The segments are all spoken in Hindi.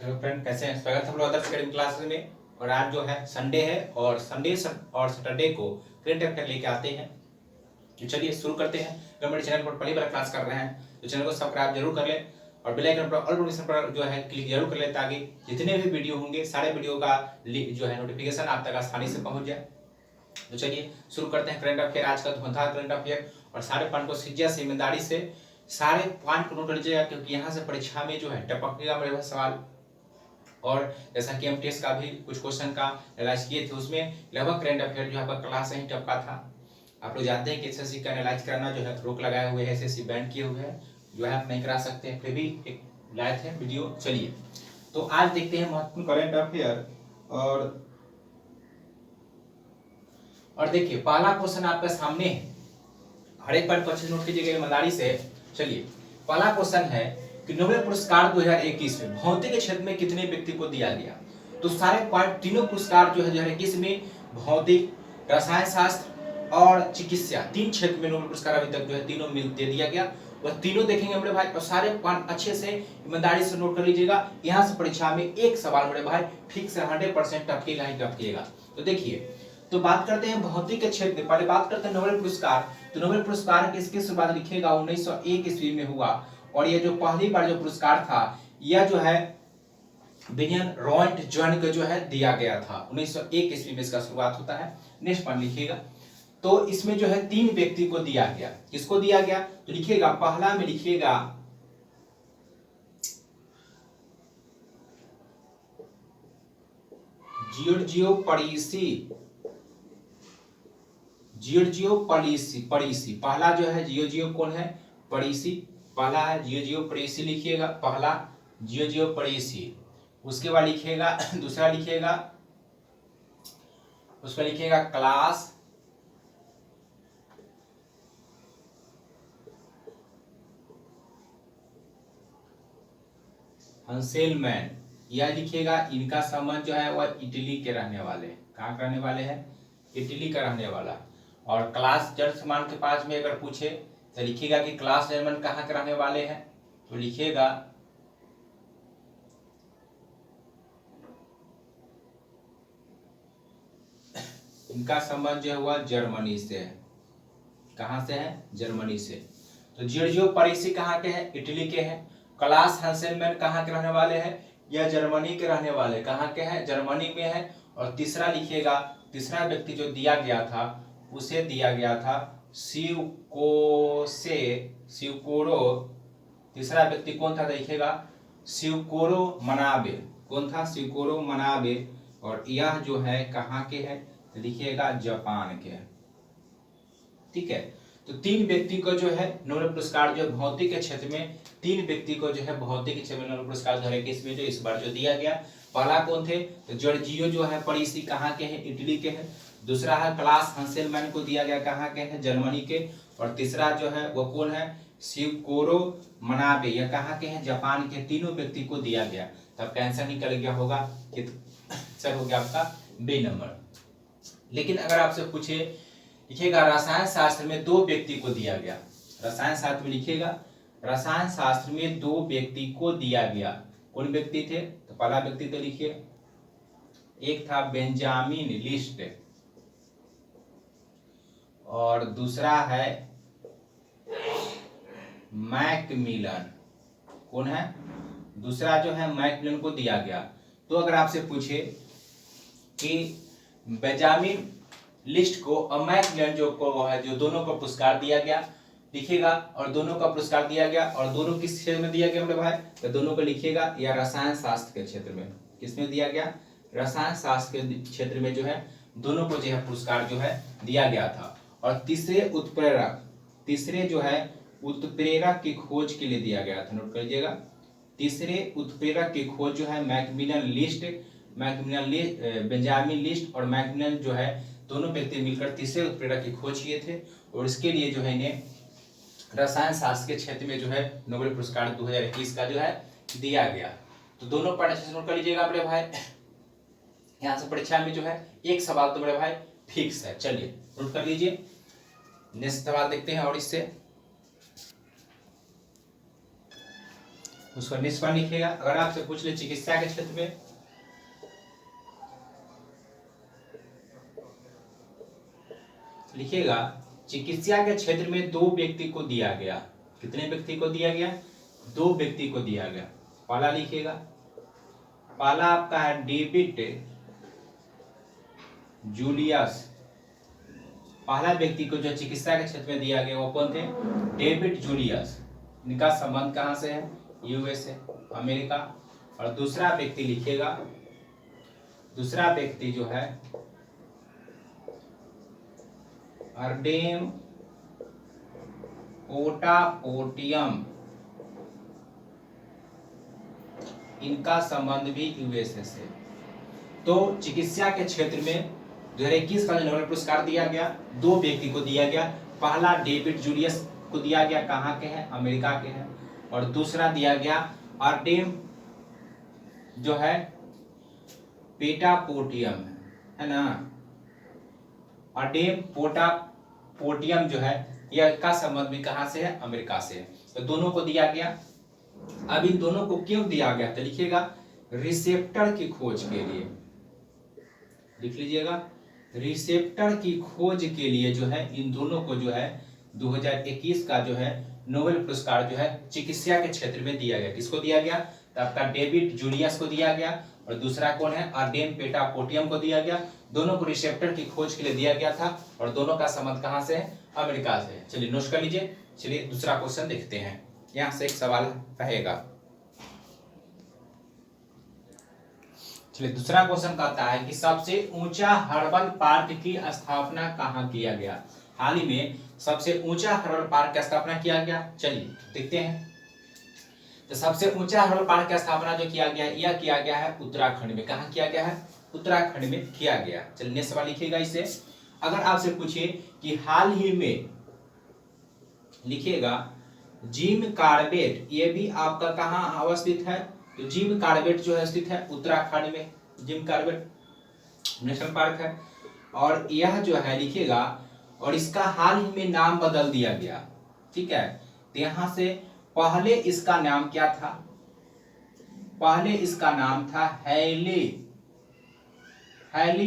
हेलो फ्रेंड, कैसे हैं? स्वागत है हम लोग आदर्श अकेडमी क्लास में। और आज जो है संडे है और संडे और सैटरडे को करंट अफेयर लेके आते हैं। तो चलिए शुरू करते हैं। अगर मेरे चैनल पर पहली बार क्लास कर रहे हैं तो चैनल को सब्सक्राइब जरूर कर लें और बेल आइकन पर ऑल नोटिफिकेशन पर जो है क्लिक जरूर कर लें, ताकि जितने भी वीडियो होंगे सारे वीडियो का जो है नोटिफिकेशन आप तक आसानी से पहुंच जाए। तो चलिए शुरू करते हैं करंट अफेयर। आज का धुआंधार करंट अफेयर और सारे पॉइंट को सीरियस ईमानदारी से सारे पॉइंट को नोट कर लीजिएगा, क्योंकि यहाँ से परीक्षा में जो है टपकेगा मेरे सवाल। और जैसा कि हम टेस्ट का भी कुछ क्वेश्चन का एनालाइज किए थे, उसमें लगभग करंट अफेयर जो आपका क्लास से ही टपका था। आप लोग जानते हैं कि एसएससी का एनालाइज करना जो है रोक लगाए हुए है, एसएससी बैन किए हुए हैं, जो है आप नहीं करा सकते हैं। फिर भी एक लाए थे वीडियो। चलिए तो आज देखते हैं महत्वपूर्ण करंट अफेयर। और देखिए पहला क्वेश्चन आपके सामने है, हर एक पॉइंट को अच्छे से नोट कीजिएगा ईमानदारी से। चलिए पहला क्वेश्चन है कि नोबेल पुरस्कार 2021 में भौतिक क्षेत्र में कितने व्यक्ति को दिया गया। तो सारे पॉइंट तीनों पुरस्कार जो है 2021 में भौतिक, रसायन शास्त्र और चिकित्सा, तीन क्षेत्र में नोबेल पुरस्कार अभी तक जो है तीनों मिल दे दिया गया। वह तीनों देखेंगे मेरे भाई, और सारे पॉइंट अच्छे से ईमानदारी से नोट कर लीजिएगा। यहाँ से परीक्षा में एक सवाल मेरे भाई ठीक से 100% टपकेगा ही टपकेगा। तो देखिए, तो बात करते हैं भौतिक के क्षेत्र में। पहले बात करते हैं नोबेल पुरस्कार। तो नोबेल पुरस्कार किसके शुरुआत लिखिएगा 1901 ईस्वी में हुआ। और ये जो पहली बार जो पुरस्कार था यह जो है विलियम रॉयट जॉन को जो है दिया गया था। 1901 ईस्वी में इसका शुरुआत होता है। नेक्स्ट पॉइंट लिखिएगा। तो इसमें जो है तीन व्यक्ति को दिया गया। किसको दिया गया? तो लिखिएगा पहला में लिखिएगा जियोर्जियो परीसी। पहला जो है जियोर्जियो कौन है? परीसी। पहला है जियोर्जियो परीसी, लिखिएगा पहला जियोर्जियो परीसी। उसके बाद लिखिएगा दूसरा लिखिएगा, उसका लिखिएगा क्लास हंसेलमैन। यह लिखिएगा, इनका संबंध जो है वह इटली के रहने वाले। कहाँ के रहने वाले हैं? इटली का रहने वाला। और क्लास जर्मन के पास में अगर पूछे तो लिखिएगा कि क्लास जर्मन कहाँ के रहने वाले हैं। तो लिखिएगा इनका संबंध जो है वह जर्मनी से है। कहाँ से है? जर्मनी से। तो जियोर्जियो परीसी कहाँ के हैं? इटली के हैं। क्लास हंसेलमैन कहाँ के रहने वाले हैं? यह जर्मनी के रहने वाले। कहाँ के हैं? जर्मनी में है। और तीसरा लिखिएगा, तीसरा व्यक्ति जो दिया गया था उसे दिया गया था सिवकोरो। तीसरा व्यक्ति कौन था? देखिएगा सिवकोरो मनाबे। कौन था? सिवकोरो मनाबे। और यह जो है कहाँ के है? लिखिएगा जापान के। ठीक है। तो तीन व्यक्ति को जो है नोबेल पुरस्कार जो भौतिक के क्षेत्र में, तीन व्यक्ति को जो है भौतिक के क्षेत्र में नोबेल पुरस्कार 2021 में जो इस बार जो दिया गया। पहला कौन थे? तो जॉर्जियो जो है परीसी कहाँ के हैं? इटली के हैं। दूसरा है क्लास हंसेलमैन को दिया गया, कहाँ के हैं? जर्मनी के। और तीसरा जो है वो कौन है? सिवकोरो मनाबे, यह कहाँ के हैं? जापान के। तीनों व्यक्ति को दिया गया। तब कैंसर निकल गया होगा कि सर हो गया आपका बी नंबर। लेकिन अगर आपसे पूछे, लिखिएगा रसायन शास्त्र में दो व्यक्ति को दिया गया। रसायन शास्त्र में लिखिएगा रसायन शास्त्र में दो व्यक्ति को दिया गया। कौन व्यक्ति थे? तो पहला व्यक्ति तो लिखिए, एक था बेंजामिन लिस्ट और दूसरा है मैकमिलन। कौन है? दूसरा जो है मैकमिलन को दिया गया। तो अगर आपसे पूछे कि बेंजामिन लिस्ट को और मैकमिलन जो को है, जो दोनों को पुरस्कार दिया गया, लिखिएगा। और दोनों का पुरस्कार दिया गया, और दोनों किस क्षेत्र में दिया गया मेरे भाई? तो दोनों को लिखिएगा या रसायन शास्त्र के क्षेत्र में। किसमें दिया गया? रसायन शास्त्र के क्षेत्र में जो है दोनों को जो है पुरस्कार जो है दिया गया था। और तीसरे जो है उत्प्रेरक की खोज के लिए दिया गया था। नोट कर लीजिएगा, तीसरे उत्प्रेरक की खोज जो है बेंजामिन लिस्ट और मैकमिलन जो है दोनों व्यक्ति मिलकर तीसरे उत्प्रेरक की खोज किए थे। और इसके लिए जो है इन्हें रसायन शास्त्र के क्षेत्र में जो है नोबेल पुरस्कार 2021 का जो है दिया गया। तो दोनों पॉइंट अच्छे से नोट कर लीजिएगा मेरे भाई। यहाँ से परीक्षा में जो है एक सवाल तो मेरे भाई फिक्स है। चलिए नोट कर लीजिए। नेक्स्ट सवाल देखते हैं। और इससे उसको निष्पन्न लिखिएगा। अगर आपसे पूछ ले चिकित्सा के क्षेत्र में, लिखिएगा चिकित्सा के क्षेत्र में 2 व्यक्ति को दिया गया। कितने व्यक्ति को दिया गया? 2 व्यक्ति को दिया गया। पहला लिखिएगा, पहला आपका है डेविड जूलियस। पहला व्यक्ति को जो चिकित्सा के क्षेत्र में दिया गया वो कौन थे? David Julius. इनका संबंध कहां से है? USA, America. और दूसरा व्यक्ति लिखिएगा, दूसरा व्यक्ति जो है अर्डेम पोटापोटियम, इनका संबंध भी यूएसए से। तो चिकित्सा के क्षेत्र में 2021 का नोबेल पुरस्कार दिया गया, 2 व्यक्ति को दिया गया। पहला डेविड जूलियस को दिया गया, कहाँ के हैं? अमेरिका के हैं। और दूसरा दिया गया अर्डेम जो है पेटापोटियम, है ना, अर्डेम पोटापोटियम जो है यह का संबंध भी कहां से है? अमेरिका से है। तो दोनों को दिया गया। अब इन दोनों को क्यों दिया गया? तो लिखिएगा रिसेप्टर की खोज के लिए, लिख लीजिएगा रिसेप्टर की खोज के लिए जो है इन दोनों को जो है 2021 का जो है नोबेल पुरस्कार जो है चिकित्सा के क्षेत्र में दिया गया। किसको दिया गया? तो आपका डेविड जूलियस को दिया गया और दूसरा कौन है? अर्डेम पेटापोटियम को दिया गया। दोनों को रिसेप्टर की खोज के लिए दिया गया था और दोनों का संबंध कहां से है? अमेरिका से। चलिए नोट कर लीजिए। चलिए दूसरा क्वेश्चन देखते हैं। यहां से एक सवाल रहेगा। चलिए दूसरा क्वेश्चन कहता है कि सबसे ऊंचा हर्बल पार्क की स्थापना कहां किया गया? हाल ही में सबसे ऊंचा हर्बल पार्क की स्थापना किया गया। चलिए देखते हैं। तो सबसे ऊंचा हर्बल पार्क की स्थापना जो किया गया, यह किया गया है उत्तराखंड में। कहां किया गया है? उत्तराखंड में किया गया। चलिए नेक्स्ट सवाल लिखिएगा इसे। अगर आपसे पूछे कि हाल ही में, लिखिएगा जिम कार्बेट, ये भी आपका कहां अवस्थित है? तो जिम कार्बेट जो है स्थित है उत्तराखंड में। जिम कार्बेट नेशनल पार्क है और यह जो है लिखिएगा, और इसका हाल ही में नाम बदल दिया गया। ठीक है, तो यहां से पहले इसका नाम क्या था? पहले इसका नाम था हैली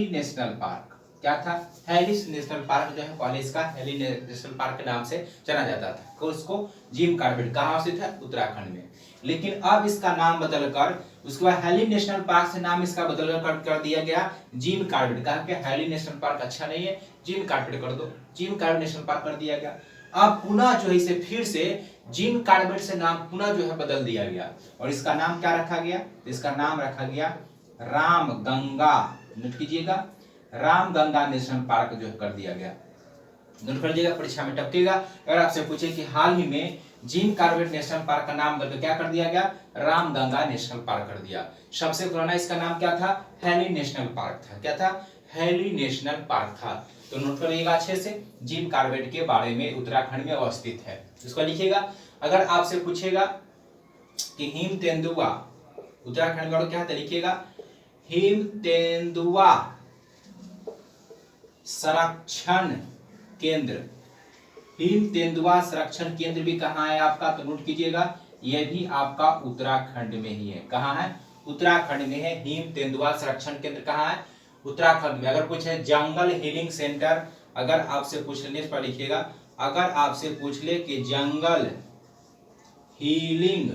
नेशनल पार्क। क्या था? हैली नेशनल पार्क जो है पहले इसका हैली नेशनल पार्क के नाम से जाना जाता था। तो उसको जिम कार्बेट कहां स्थित है? उत्तराखंड में। लेकिन अब इसका नाम बदलकर, उसके बाद हैली नेशनल पार्क से नाम इसका बदल कर दिया गया जिम कार्बेट। कहा कि हैली नेशनल पार्क अच्छा नहीं है, जिम कार्बेट कर दो। जिम कार्बेट नेशनल पार्क कर दिया गया। अब पुनः जो है इसे फिर से जिम कार्बेट से नाम पुनः जो है बदल दिया गया और इसका नाम क्या रखा गया? इसका नाम रखा गया रामगंगा। नोट कीजिएगा, रामगंगा नेशनल पार्क जो है कर दिया गया। नोट कर लीजिएगा, परीक्षा में टपकेगा। अगर आपसे पूछे कि हाल ही में जिम कार्बेट नेशनल पार्क का नाम बदल क्या कर दिया गया? रामगंगा नेशनल पार्क कर दिया। सबसे पुराना इसका नाम क्या था? हैली नेशनल पार्क था। क्या था? हैली नेशनल पार्क था। तो नोट करिएगा अच्छे से, जिम कार्बेट के बारे में उत्तराखंड में अवस्थित है। इसको लिखिएगा। अगर आपसे पूछेगा कि हिम तेंदुआ उत्तराखंड का क्या है, लिखिएगा हिम तेंदुआ संरक्षण केंद्र। हिम तेंदुआ संरक्षण केंद्र भी कहाँ है आपका? तो नोट कीजिएगा, यह भी आपका उत्तराखंड में ही है। कहाँ है? उत्तराखंड में है। हिम तेंदुआ संरक्षण केंद्र कहाँ है? उत्तराखंड में। अगर पूछे जंगल हीलिंग सेंटर, अगर आपसे पूछ लेने पर लिखिएगा, अगर आपसे पूछ ले कि जंगल हीलिंग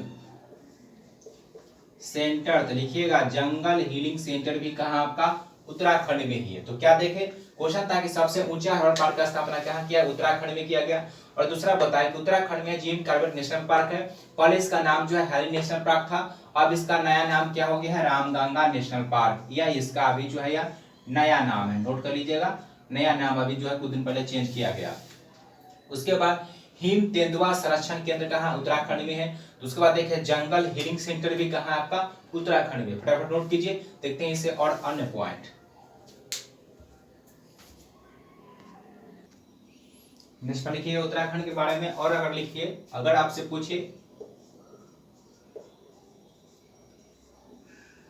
सेंटर, तो लिखिएगा जंगल हीलिंग सेंटर भी कहाँ आपका? उत्तराखंड में ही है। तो क्या देखे क्वेश्चन था कि सबसे ऊंचा हर्बल पार्क का स्थापना कहाँ किया? उत्तराखंड में किया गया। और दूसरा बताएं कि उत्तराखंड में जिम कार्बेट नेशनल पार्क है। पहले इसका नाम जो है हैली नेशनल पार्क था, अब इसका नया नाम क्या हो गया है? Ramganga national park. या इसका अभी जो है यह नया नाम है। नोट कर लीजिएगा, नया नाम अभी जो है कुछ दिन पहले चेंज किया गया। उसके बाद हिम तेंदुआ संरक्षण केंद्र कहाँ? उत्तराखंड में है। तो उसके बाद देखिए जंगल हीलिंग सेंटर भी कहाँ आपका? उत्तराखंड में। फटाफट नोट कीजिए, देखते हैं इसे और अन्य पॉइंट। नेक्स्ट लिखिए उत्तराखंड के बारे में। और अगर लिखिए, अगर आपसे पूछे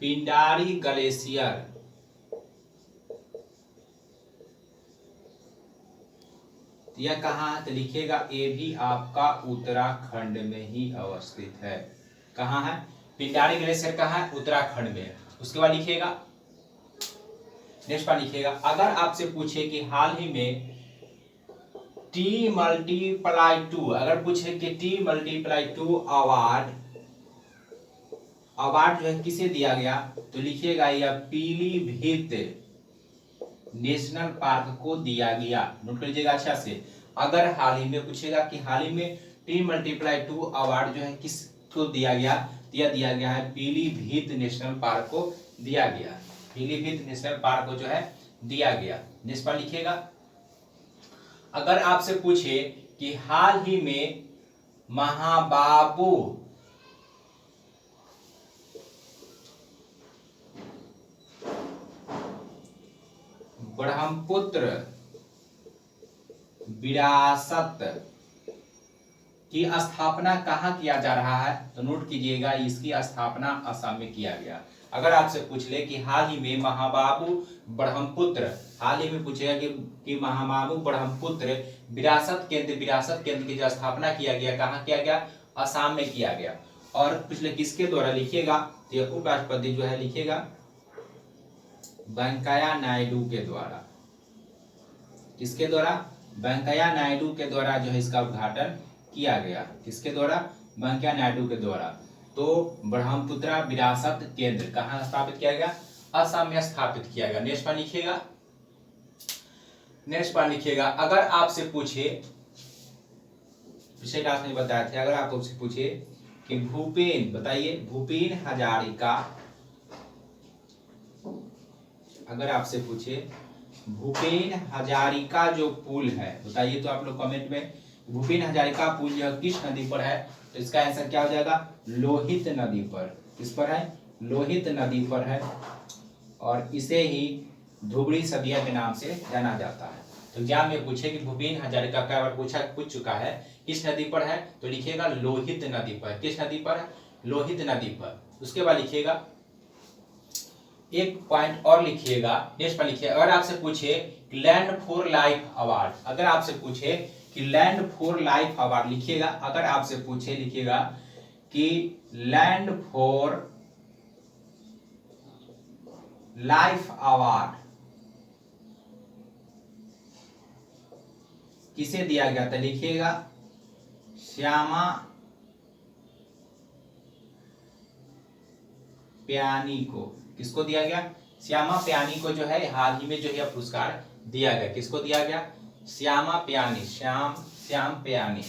पिंडारी ग्लेशियर, यह कहाँ है? तो लिखिएगा ये भी आपका उत्तराखंड में ही अवस्थित है। कहाँ है? पिंडारी ग्लेशियर कहाँ है? उत्तराखंड में। उसके बाद लिखिएगा, नेक्स्ट बार लिखिएगा, अगर आपसे पूछे कि हाल ही में T+2, अगर पूछे कि T+2 अवार्ड जो है किसे दिया गया, तो लिखिएगा यह पीलीभीत नेशनल पार्क को दिया गया। नोट कर लीजिएगा अच्छा से। अगर हाल ही में पूछेगा कि हाल ही में T+2 अवार्ड जो है किसको दिया गया, यह दिया गया है पीलीभीत नेशनल पार्क को दिया गया। पीलीभीत नेशनल पार्क को जो है दिया गया। नेक्स्ट पर लिखिएगा, अगर आपसे पूछे कि हाल ही में महाबाबू ब्रह्मपुत्र विरासत की स्थापना कहाँ किया जा रहा है, तो नोट कीजिएगा इसकी स्थापना असम में किया गया। अगर आपसे पूछ ले कि हाल ही में महाबाबू ब्रह्मपुत्र, हाल ही में पूछेगा कि महाबाबू ब्रह्मपुत्र विरासत केंद्र की जो स्थापना किया गया, कहाँ किया गया? असम में किया गया। और पिछले किसके द्वारा लिखिएगा, तो उपराष्ट्रपति जो है लिखिएगा वेंकैया नायडू के द्वारा। किसके द्वारा? वेंकैया नायडू के द्वारा जो है इसका उद्घाटन किया गया। किसके द्वारा? वेंकैया नायडू के द्वारा। तो ब्रह्मपुत्र विरासत केंद्र कहाँ स्थापित किया गया? असम में स्थापित किया गया। नेक्स्ट पर लिखिएगा, अगर आपसे पूछे, पिछले क्लास में बताया था, अगर आप आपसे पूछे कि भूपेन, बताइए भूपेन हजारिका, अगर आपसे पूछे भूपेन हजारिका जो पुल है, बताइए तो आप लोग कमेंट में, भूपेन हजारिका पुल जो किस नदी पर है, तो इसका आंसर क्या हो जाएगा? लोहित नदी पर। किस पर है? लोहित नदी पर है। और इसे ही धुबरी सदिया के नाम से जाना जाता है। तो एग्जाम में पूछे कि भूपेन हजारिका का बार पूछ चुका है, किस नदी पर है, तो लिखिएगा लोहित नदी पर। किस नदी पर है? लोहित नदी पर। उसके बाद लिखिएगा एक पॉइंट और लिखिएगा, नेक्स्ट पर लिखिए, अगर आपसे पूछे लैंड फॉर लाइफ अवार्ड, अगर आपसे पूछे कि लैंड फॉर लाइफ अवार्ड, लिखिएगा, अगर आपसे पूछे लिखिएगा कि लैंड फॉर लाइफ अवार्ड किसे दिया गया था, लिखिएगा श्यामा प्यानी को। किसको दिया गया? श्यामा प्यानी को जो है हाल ही में जो है पुरस्कार दिया गया। किसको दिया गया? श्यामा प्यानी, श्याम प्यानी,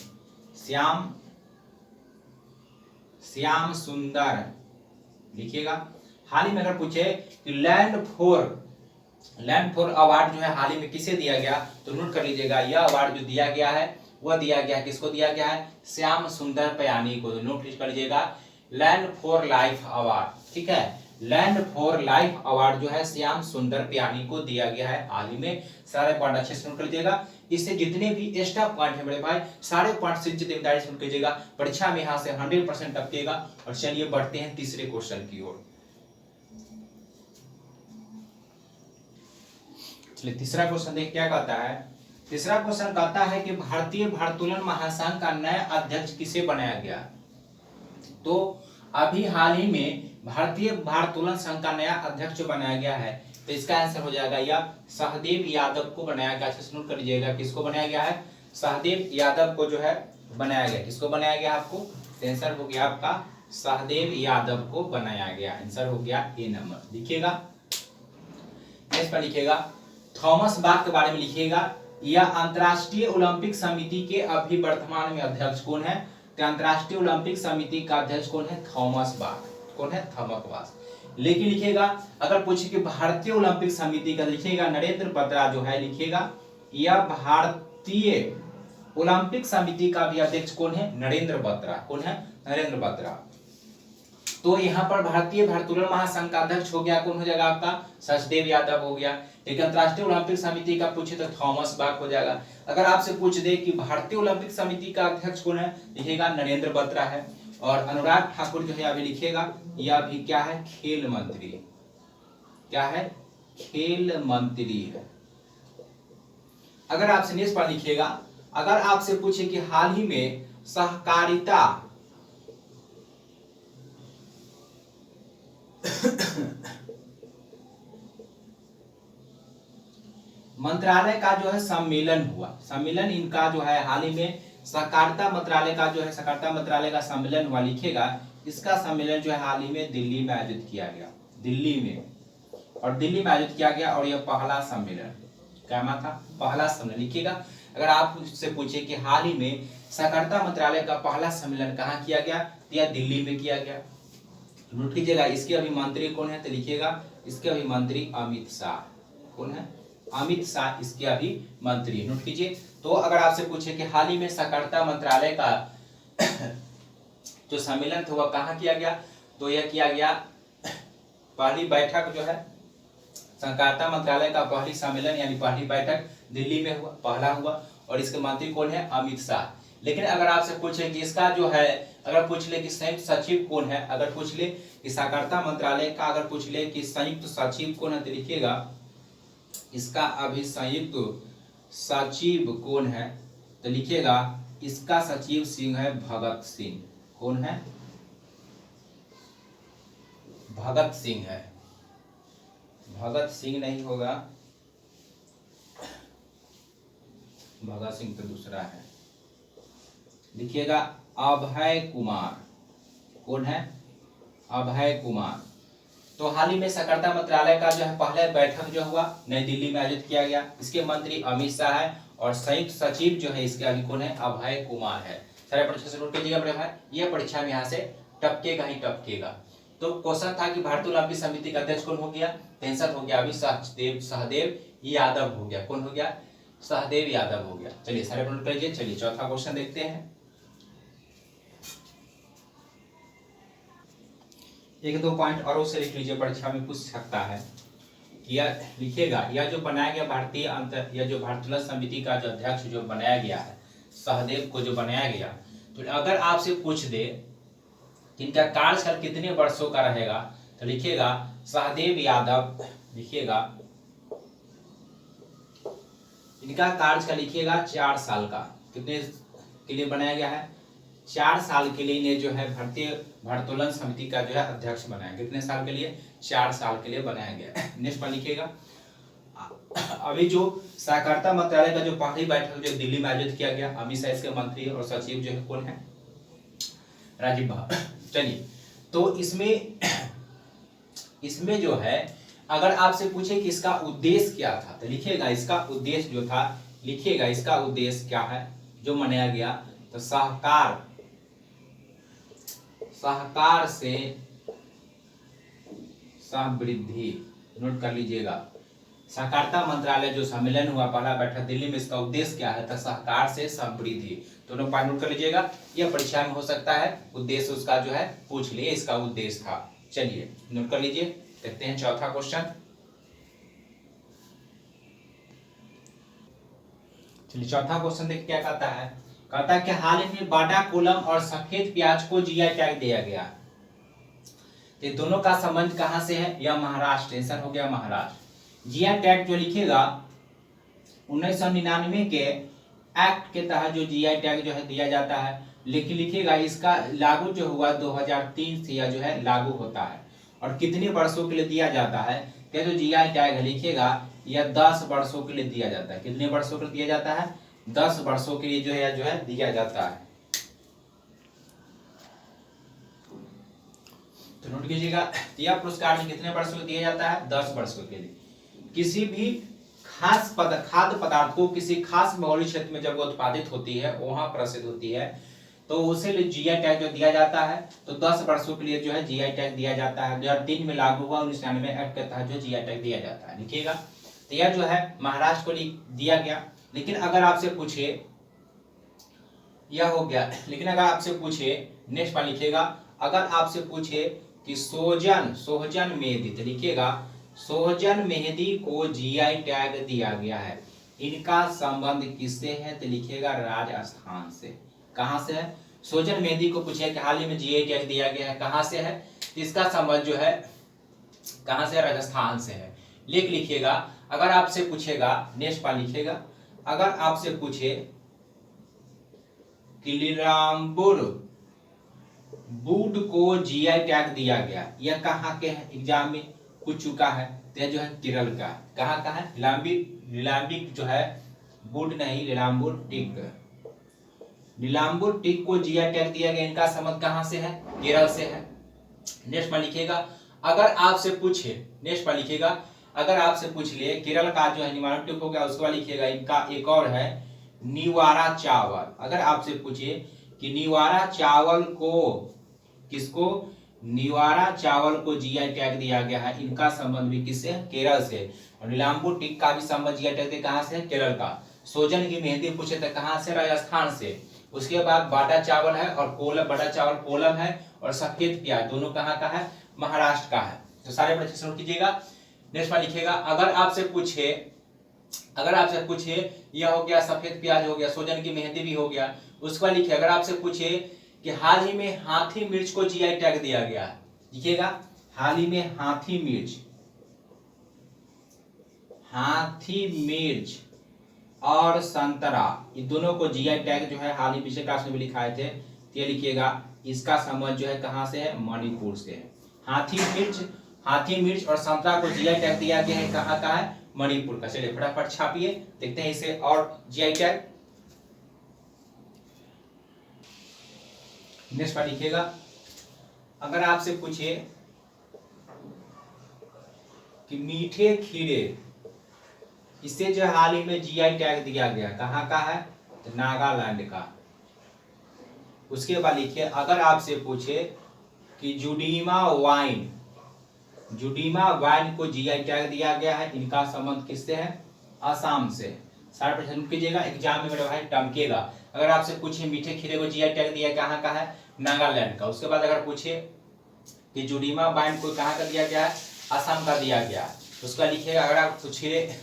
श्याम सुंदर, लिखिएगा। हाल ही में अगर पूछे कि लैंड फॉर अवार्ड जो है हाल ही में किसे दिया गया, तो नोट कर लीजिएगा, यह अवार्ड जो दिया गया है वह दिया गया है, किसको दिया गया है? श्याम सुंदर प्यानी को। नोट कर लीजिएगा, लैंड फॉर लाइफ अवार्ड, ठीक है, लैंड फॉर लाइफ अवार्ड जो है श्याम सुंदर प्यानी को दिया गया है हाल ही में। सारे पॉइंट अच्छे से नोट कर लीजिएगा। इससे जितने भी एक्स्ट्रा पॉइंट है बड़े भाई, सारे पॉइंट से जिम्मेदारी से नोट कीजिएगा, परीक्षा में यहाँ से 100% टपकेगा। और चलिए बढ़ते हैं तीसरे क्वेश्चन की ओर। चलिए तीसरा क्वेश्चन देख क्या कहता है। तीसरा क्वेश्चन कहता है कि भारतीय भारोत्तोलन महासंघ का नया अध्यक्ष किसे बनाया गया। तो अभी हाल ही में भारतीय भारोत्तोलन संघ का नया अध्यक्ष बनाया गया है, तो इसका आंसर हो जाएगा या सहदेव यादव को बनाया गया। अच्छे से नोट कर लीजिएगा, किसको बनाया गया है? सहदेव यादव को जो है बनाया गया। किसको बनाया गया आपको? आंसर हो गया आपका सहदेव यादव को बनाया गया। आंसर हो गया ए नंबर। लिखिएगा, नेक्स्ट पर लिखिएगा थॉमस बाक के बारे में लिखिएगा। यह अंतर्राष्ट्रीय ओलंपिक समिति के अभी वर्तमान में अध्यक्ष कौन है? तो अंतर्राष्ट्रीय ओलंपिक समिति का अध्यक्ष कौन है? Thomas Bach. कौन है? Thomas Bach. लेकिन लिखिएगा अगर पूछे कि भारतीय ओलंपिक समिति का, लिखिएगा नरेंद्र बत्रा जो है, लिखिएगा यह भारतीय ओलंपिक समिति का भी अध्यक्ष कौन है? नरेंद्र बत्रा। कौन है? नरेंद्र बत्रा। तो यहाँ पर भारतीय भारोत्तोलन महासंघ का अध्यक्ष हो गया, कौन हो जाएगा आपका? सचदेव यादव हो गया। लेकिन अंतर्राष्ट्रीय ओलंपिक समिति का पूछे तो थॉमस बाक हो जाएगा। अगर आपसे पूछ दे कि भारतीय ओलंपिक समिति का अध्यक्ष कौन है, लिखिएगा नरेंद्र बत्रा है। और अनुराग ठाकुर जो है अभी लिखिएगा यह भी क्या है? खेल मंत्री। क्या है? खेल मंत्री है। अगर आपसे नेक्स्ट पर लिखिएगा, अगर आपसे पूछे कि हाल ही में सहकारिता मंत्रालय का जो है सम्मेलन हुआ, सम्मेलन इनका जो है हाल ही में सहकारिता मंत्रालय का जो है सहकारिता मंत्रालय का सम्मेलन हुआ, लिखिएगा इसका सम्मेलन जो है हाल ही में दिल्ली में आयोजित किया गया, दिल्ली में, और दिल्ली में आयोजित किया गया, और यह पहला सम्मेलन क्या था, पहला सम्मेलन। लिखिएगा अगर आप उससे पूछे कि हाल ही में सहकारिता मंत्रालय का पहला सम्मेलन कहाँ किया गया, तो यह दिल्ली में किया गया। नोट कीजिएगा इसके अभी मंत्री कौन है, तो लिखिएगा इसके अभी मंत्री अमित शाह, कौन है, अमित शाह इसके अभी मंत्री। नोट कीजिए। तो अगर आपसे पूछे कि हाल ही में सहकारिता मंत्रालय का जो सम्मेलन था वह कहाँ किया गया, तो यह किया गया, पहली बैठक जो है सहकारिता मंत्रालय का पहली सम्मेलन यानी पहली बैठक दिल्ली में हुआ, पहला हुआ, और इसके मंत्री कौन है, अमित शाह। लेकिन अगर आपसे पूछे कि इसका जो है, अगर पूछ ले कि संयुक्त सचिव कौन है, अगर पूछ ले कि सहकारिता मंत्रालय का अगर पूछ ले कि संयुक्त सचिव कौन है, तो लिखिएगा इसका अभी संयुक्त सचिव कौन है, तो लिखिएगा इसका सचिव सिंह है भगत सिंह। कौन है, भगत सिंह है, भगत सिंह नहीं होगा, भगत सिंह तो दूसरा है, लिखिएगा अभय कुमार। कौन है, अभय कुमार। तो हाल ही में सहकारिता मंत्रालय का जो है पहले बैठक जो हुआ नई दिल्ली में आयोजित किया गया, इसके मंत्री अमित शाह है, और संयुक्त सचिव जो है इसके अभी कौन है, अभय कुमार है। सारे परीक्षा से नोट कीजिएगा मेरे भाई, ये परीक्षा में यहाँ से टपकेगा ही टपकेगा। तो क्वेश्चन था कि भारतीय ओलंपिक समिति का अध्यक्ष कौन हो गया, टेंशन हो गया, अभी सहदेव यादव हो गया। कौन हो गया, सहदेव यादव हो गया। चलिए सारे नोट कीजिए। चलिए चौथा क्वेश्चन देखते हैं। एक दो पॉइंट और से लिख लीजिए, परीक्षा में पूछ सकता है। यह लिखिएगा, यह जो बनाया गया यह जो भारतीय समिति का जो अध्यक्ष जो बनाया गया है, सहदेव को जो बनाया गया, तो अगर आपसे पूछ दे कि इनका कार्यकाल कितने वर्षों का रहेगा, तो लिखिएगा सहदेव यादव, लिखिएगा इनका कार्यकाल लिखिएगा 4 साल का। कितने के लिए बनाया गया है, 4 साल के लिए इन्हें जो है भारतीय भारोत्तोलन समिति का जो है अध्यक्ष बनाया। कितने साल के लिए, 4 साल के लिए बनाया गया। नेक्स्ट पर लिखिएगा अभी जो सहकारिता मंत्रालय का जो पहली बैठक जो दिल्ली में आयोजित किया गया, अमित शाह इसके मंत्री और सचिव जो है कौन है, राजीव भाव। चलिए तो इसमें जो है अगर आपसे पूछे कि इसका उद्देश्य क्या था, तो लिखिएगा इसका उद्देश्य जो था, लिखिएगा इसका उद्देश्य क्या है जो मनाया गया, तो सहकार से समृद्धि। नोट कर लीजिएगा, सहकारिता मंत्रालय जो सम्मेलन हुआ पहला बैठक दिल्ली में, इसका उद्देश्य क्या है, तो सहकार से समृद्धि। दोनों पॉइंट नोट कर लीजिएगा, यह परीक्षा में हो सकता है उद्देश्य उसका जो है पूछ लिए, इसका उद्देश्य था। चलिए नोट कर लीजिए। देखते हैं चौथा क्वेश्चन। चलिए चौथा क्वेश्चन देखिए क्या कहता है, कहता है कि हाल ही में बाटा कोलम और सफेद प्याज को जीआई टैग दिया गया। ये दोनों का संबंध कहां से है, यह महाराष्ट्र, आंसर हो गया महाराष्ट्र। जीआई टैग जो लिखिएगा 1999 के एक्ट के तहत जो जीआई टैग जो है दिया जाता है, लेकिन लिखिएगा इसका लागू जो हुआ 2003 से यह जो है लागू होता है, और कितने वर्षों के लिए दिया जाता है, तो जो जीआई टैग है लिखिएगा यह 10 वर्षों के लिए दिया जाता है। कितने वर्षों के लिए दिया जाता है, 10 वर्षों के लिए जो है दिया जाता है। तो नोट कीजिएगा, यह पुरस्कार में कितने वर्षों के लिए दिया जाता है, 10 वर्षों के लिए। किसी भी खास खाद्य पदार्थ को किसी खास भौगोलिक क्षेत्र में जब वो उत्पादित होती है, वहां प्रसिद्ध होती है, तो उसे जीआई टैग जो दिया जाता है, तो 10 वर्षों के लिए जो है जीआई टैग दिया जाता है। 2003 में लागू हुआ 1999 एक्ट के तहत जो जीआई टैग दिया जाता है। लिखिएगा तो यह जो है महाराष्ट्र को दिया गया। लेकिन अगर आपसे पूछे, यह हो गया, लेकिन अगर आपसे पूछे नेक्स्ट पर लिखिएगा, अगर आपसे पूछे कि सोहजन मेहंदी, तो लिखिएगा सोहजन मेहंदी को जीआई टैग दिया गया है, इनका संबंध किससे है, तो लिखिएगा राजस्थान से। कहां से है, सोहजन मेहंदी को पूछे कि हाल ही में जीआई टैग दिया गया है, कहां से है, इसका संबंध जो है कहां से, राजस्थान से है। लिखिएगा अगर आपसे पूछेगा, नेक्स्ट पर लिखिएगा, अगर आपसे पूछे कि लीलामपुर बूट को जीआई टैग दिया गया, यह कहाँ के है, एग्जाम में पूछ चुका है, तो यह जो है केरल का। कहाँ का है, नीलाम्बिक जो है वुड नहीं, नीलाम्बुर टिक। नीलाम्बुर टिक को जीआई टैग दिया गया, इनका संबंध कहां से है? केरल से है। नेक्स्ट में लिखिएगा, अगर आपसे पूछे, नेक्स्ट में लिखिएगा, अगर आपसे पूछ ले केरल का जो है निवारण टिक हो गया, उसके बाद लिखिएगा इनका एक और है निवारा चावल। अगर आपसे पूछे कि निवारा चावल को, किसको? निवारा चावल को जीआई टैग दिया गया है, इनका संबंध भी किससे? केरल से। और नीलाम्बुर टिक का भी संबंध जीआई टैग दिया कहां से? केरल का। सोजन की मेहंदी पूछे तो कहां से? राजस्थान से। उसके बाद बाटा चावल है और कोलम, बड़ा चावल कोलम है, और सफेद प्याज दोनों कहां का है? महाराष्ट्र का है। तो सारे अच्छे नोट कीजिएगा। नेक्स्ट में लिखिएगा, अगर आपसे पूछे यह हो गया सफेद प्याज हो गया, सोजन की मेहंदी भी हो गया। उसके बाद लिखिए, अगर आपसे पूछे कि हाल ही में हाथी मिर्च को जीआई टैग दिया गया, लिखिएगा हाल ही में हाथी मिर्च और संतरा, ये दोनों को जीआई टैग जो है हाल ही पिछले क्लास में भी लिखाए थे। ये लिखिएगा, इसका संबंध जो है कहां से है? मणिपुर से है। हाथी मिर्च और संतरा को जीआई टैग दिया गया है, कहां का है? मणिपुर का। चलिए फटाफट छापिए, देखते हैं इसे और जीआई टैग। नेक्स्ट पर लिखिएगा, अगर आपसे पूछे कि मीठे खीरे, इसे जो हाल ही में जीआई टैग दिया गया, कहां का है? तो नागालैंड का। उसके बाद लिखिए, अगर आपसे पूछे कि जुडीमा वाइन को जीआई टैग दिया गया है, इनका संबंध किससे है? असम से। सारे प्रश्न कीजिएगा, एग्जाम में मेरे भाई टमकेगा। अगर आपसे पूछे मीठे खीरे को जीआई टैग दिया कहां का है? नागालैंड का। उसके बाद अगर पूछे कि जुडीमा वाइन को कहां का दिया गया है? असम का दिया गया। उसका लिखिएगा, अगर आप पूछिए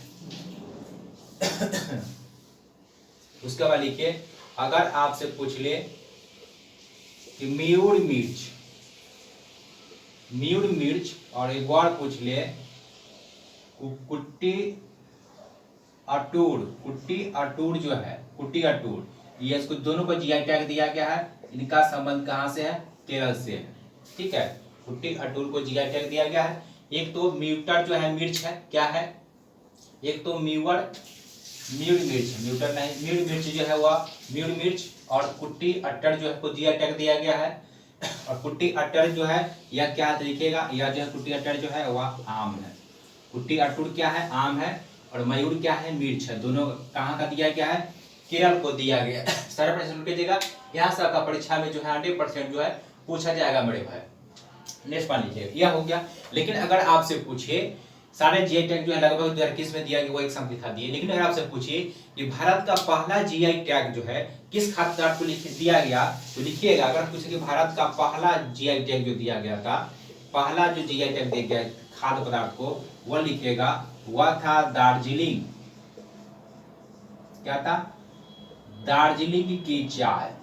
उसके बाद लिखिए, अगर आपसे पूछ ले कि म्यूर मिर्च और एक बार पूछ ले कुट्टी अटूर जो है, कुट्टी अटूर, ये इसको दोनों को जीआई टैग दिया गया है, इनका संबंध कहां से है? केरल से है। ठीक है, कुट्टी अटूर को जीआई टैग दिया गया है। एक तो म्यूटर जो है मिर्च है, क्या है? एक तो म्यूर मिर्च जो है वह म्यूर मिर्च, और कुट्टी अट्टर जो है को जीआई टैग दिया गया है। और कुट्टी अट्टर जो है यह क्या लिखिएगा, यह जो है कुट्टी अट्टर जो है वह आम है। कुट्टी अटूर क्या है? आम है। और मयूर क्या है? मिर्च है। दोनों कहां का दिया गया है? केरल को दिया गया। सारा प्रश्न कीजिएगा, यहाँ से आपका परीक्षा में जो है 100% जो है पूछा जाएगा मेरे भाई। नेक्स्ट मान लीजिए, यह हो गया। लेकिन अगर आपसे पूछे, सारे जीआई टैग जो है लगभग 2021 में दिया गया, वो एक साथ दिखा दिए। लेकिन अगर आपसे पूछिए कि भारत का पहला जीआई टैग जो है किस खाद्य पदार्थ को दिया गया, तो लिखिएगा, अगर पूछे कि भारत का पहला जीआई टैग जो दिया गया था, पहला जो जीआई टैग दिया गया खाद्य पदार्थ को, वह लिखिएगा वह था दार्जिलिंग। क्या था? दार्जिलिंग की चाय।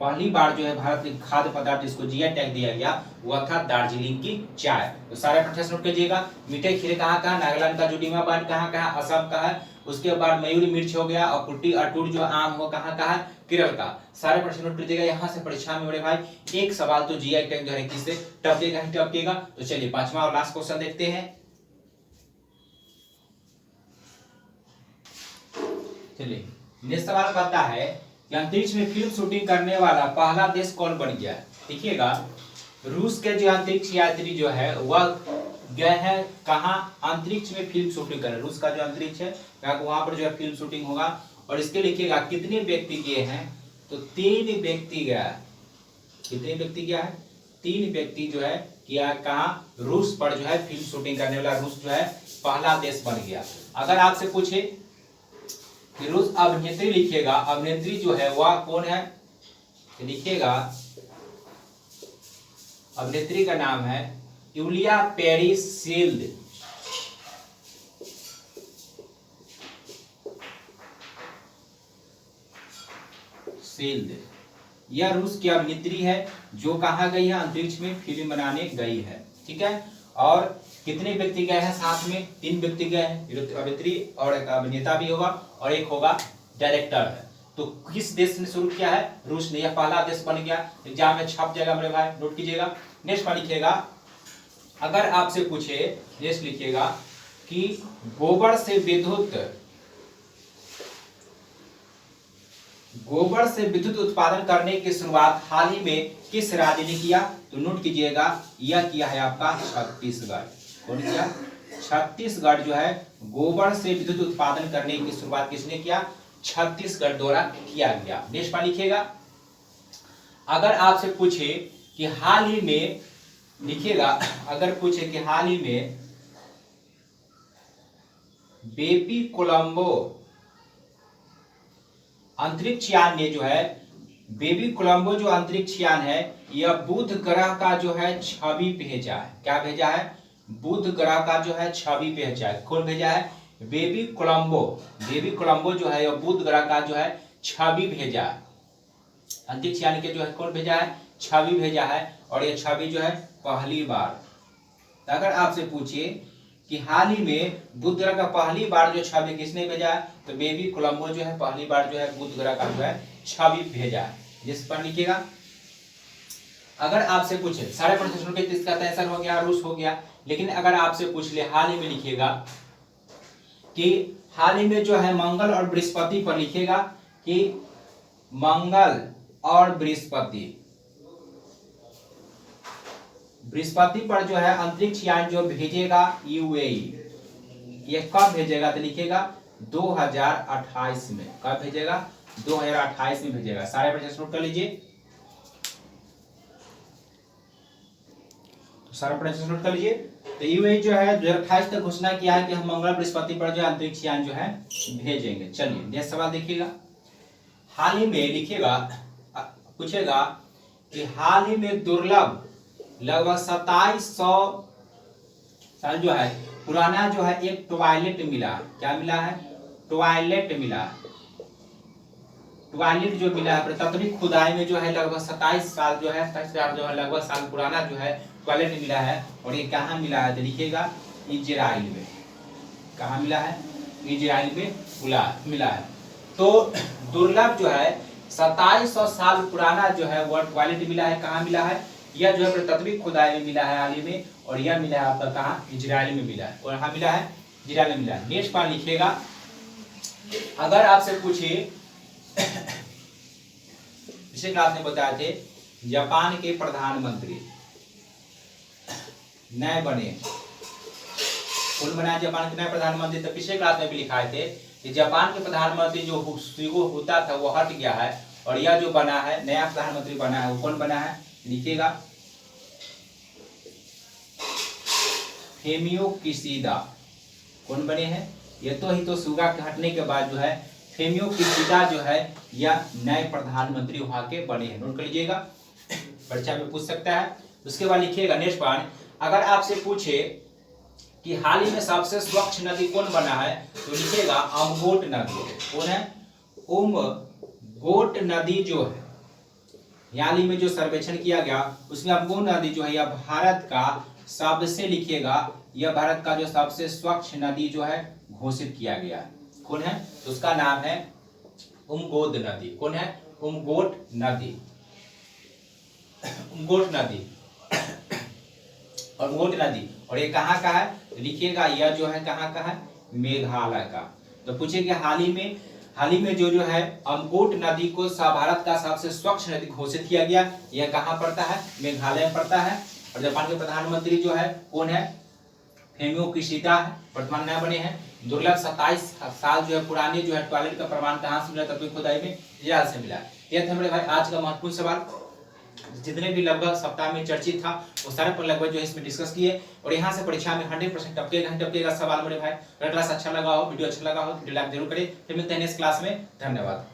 पहली बार जो है भारत के खाद्य पदार्थ जिसको जीआई टैग दिया गया वह था दार्जिलिंग की चाय। तो सारे प्रश्न नोट कीजिएगा। मीठे खीरे कहाँ का? नागालैंड का। जुडीमा वाइन कहाँ का है? असम का है। उसके बाद मयूरी मिर्च हो गया, और कुट्टी अटूर जो आम हो कहाँ का है? केरल का। सारे प्रश्न नोट कीजिएगा। यहाँ से परीक्षा में बड़े भाई एक सवाल तो जीआई टैग जो है किससे टपकेगा ही टपकेगा। तो चलिए पांचवा और लास्ट क्वेश्चन देखते हैं। चलिए नेक्स्ट सवाल कहता है कि अंतरिक्ष में फिल्म शूटिंग करने वाला पहला देश कौन बन गया? देखिएगा, रूस के जो अंतरिक्ष यात्री जो है वह गए हैं कहाँ? अंतरिक्ष में फिल्म शूटिंग कर। रूस का जो अंतरिक्ष है वहां पर जो है फिल्म शूटिंग होगा। और इसके लिखिएगा कितने व्यक्ति गए हैं? तो 3 व्यक्ति गया है। कितने व्यक्ति गया है? 3 व्यक्ति जो है किया कहाँ? रूस पर जो है फिल्म शूटिंग करने वाला रूस जो है पहला देश बन गया। अगर आपसे पूछे कि रूस अभिनेत्री, लिखिएगा अभिनेत्री जो है वह कौन है? लिखिएगा अभिनेत्री का नाम है यूलिया पेरिसिल्ड। यह रूस की अभिनेत्री है जो कहाँ गई है? अंतरिक्ष में फिल्म बनाने गई है। ठीक है, और कितने व्यक्ति गए हैं साथ में? 3 व्यक्ति गए हैं, अभिनेत्री और एक अभिनेता भी होगा और एक होगा डायरेक्टर है। तो किस देश ने शुरू किया है? रूस ने। यह पहला देश बन गया। एग्जाम में छप जाएगा मेरे भाई, नोट कीजिएगा। नेक्स्ट पर लिखिएगा, अगर आपसे पूछे, नेक्स्ट लिखिएगा कि गोबर से विद्युत उत्पादन करने की शुरुआत हाल ही में किस राज्य ने किया? तो नोट कीजिएगा, यह किया है आपका छत्तीसगढ़। कौन किया? छत्तीसगढ़ जो है गोबर से विद्युत उत्पादन करने की शुरुआत किसने किया? छत्तीसगढ़ द्वारा किया गया। देश पर लिखिएगा। अगर आपसे पूछे कि हाल ही में, लिखिएगा, अगर पूछे कि हाल ही में बेबी कोलंबो अंतरिक्ष यान ने जो है, बेबी कोलंबो जो अंतरिक्ष यान है, यह बुध ग्रह का जो है छवि भेजा है। क्या भेजा है? बुध ग्रह का जो है छवि भेजा है। कौन भेजा है? बेबी कोलंबो जो है यह बुध ग्रह का जो है छवि भेजा है। अंतरिक्ष यान के जो है कौन भेजा है? छवि भेजा है। और यह छवि जो है पहली बार, अगर आपसे पूछिए कि हाल ही में बुध ग्रह का पहली बार जो छवि किसने भेजा है, तो बेबी कोलंबो जो है पहली बार जो है बुध ग्रह का जो है छवि भेजा है। जिस पर लिखिएगा। अगर आपसे पूछे, सारे प्रश्नों के इसका आंसर हो गया, रूस हो गया। लेकिन अगर आपसे पूछ ले हाल ही में, लिखिएगा कि हाल ही में जो है मंगल और बृहस्पति पर, लिखिएगा कि मंगल और बृहस्पति पर जो है अंतरिक्ष यान जो भेजेगा यूएई, ये कब भेजेगा? तो लिखिएगा 2028 में। कब भेजेगा? 2028 में भेजेगा। सारे प्रश्न नोट कर लीजिए, सारा प्रश्न नोट कर लीजिए। तो यूएई जो है 2028 तक घोषणा किया है कि हम मंगल बृहस्पति पर जो अंतरिक्ष यान जो है भेजेंगे। चलिए नेक्स्ट सवाल देखिएगा। हाल ही में, लिखिएगा, पूछेगा कि हाल ही में दुर्लभ लगभग 2700 साल जो है पुराना जो है एक टॉयलेट मिला। क्या मिला है? टॉयलेट मिला। टॉयलेट जो मिला है प्रत्यात्मक खुदाई में जो है लगभग 27 साल जो है, 27,000 जो है लगभग साल पुराना जो है टॉयलेट मिला है। और ये कहाँ मिला है? तो लिखिएगा इजराइल में। कहाँ मिला है? इजराइल में मिला है। तो दुर्लभ जो है 2700 साल पुराना जो है वह टॉयलेट मिला है। कहाँ मिला है? यह जो है प्रत्यात्मक खुदाई में मिला है हाल ही में। और यह मिला है आपका कहाँ? इजराइल में मिला है। और कहाँ मिला है? इजराइल में मिला है। नेक्स्ट पर लिखिएगा। अगर आपसे पूछे, पिछले क्लास में बताए थे जापान के प्रधानमंत्री नए बने। कौन बना जापान के नए प्रधानमंत्री? तो पिछले क्लास में भी लिखाए थे कि जापान के प्रधानमंत्री जो हुशिगो होता था वो हट गया है। और यह जो बना है नया प्रधानमंत्री बना है, वो कौन बना है? लिखिएगा फेमियो किशिदा। कौन बने हैं? ये तो हितोसुगा के हटने के बाद जो है फेमियो किशिदा जो है यह नए प्रधानमंत्री वहां के बने हैं। नोट कर लीजिएगा, परीक्षा में पूछ सकता है। उसके बाद लिखिएगा नेक्स्ट पॉइंट। अगर आपसे पूछे कि हाल ही में सबसे स्वच्छ नदी कौन बना है, तो लिखिएगा अमगोट नदी। कौन है? अमगोट नदी जो है हाल ही में जो सर्वेक्षण किया गया उसमें अमगोट नदी जो है यह भारत का सबसे, लिखिएगा, यह भारत का जो सबसे स्वच्छ नदी जो है घोषित किया गया है। कौन है? तो उसका नाम है उमगोद नदी। कौन है? उमगोट नदी। उमगोट नदी और उमगोट नदी। और ये कहाँ का है? लिखिएगा यह जो है कहाँ का है? मेघालय का। तो पूछेंगे हाल ही में जो है अमगोट नदी को भारत का सबसे स्वच्छ नदी घोषित किया गया। यह कहाँ पड़ता है? मेघालय में पड़ता है। और जापान के प्रधानमंत्री जो है कौन है? फेमियो किशिदा है, वर्तमान नया बने हैं। दुर्लभ 27 साल जो है पुराने जो है टॉयलेट का प्रमाण कहाँ से मिला? तत्व खुदाई में इजराइल से मिला। यह था मेरे भाई आज का महत्वपूर्ण सवाल। जितने भी लगभग सप्ताह में चर्चित था वो सारे पर लगभग जो है इसमें डिस्कस किए। और यहाँ से परीक्षा में 100% टपकेगा सवाल मेरे भाई। अगर क्लास अच्छा लगा हो, वीडियो अच्छा लगा हो, वीडियो लाइक जरूर करें। फिर मिलते हैं नेक्स्ट क्लास में। धन्यवाद।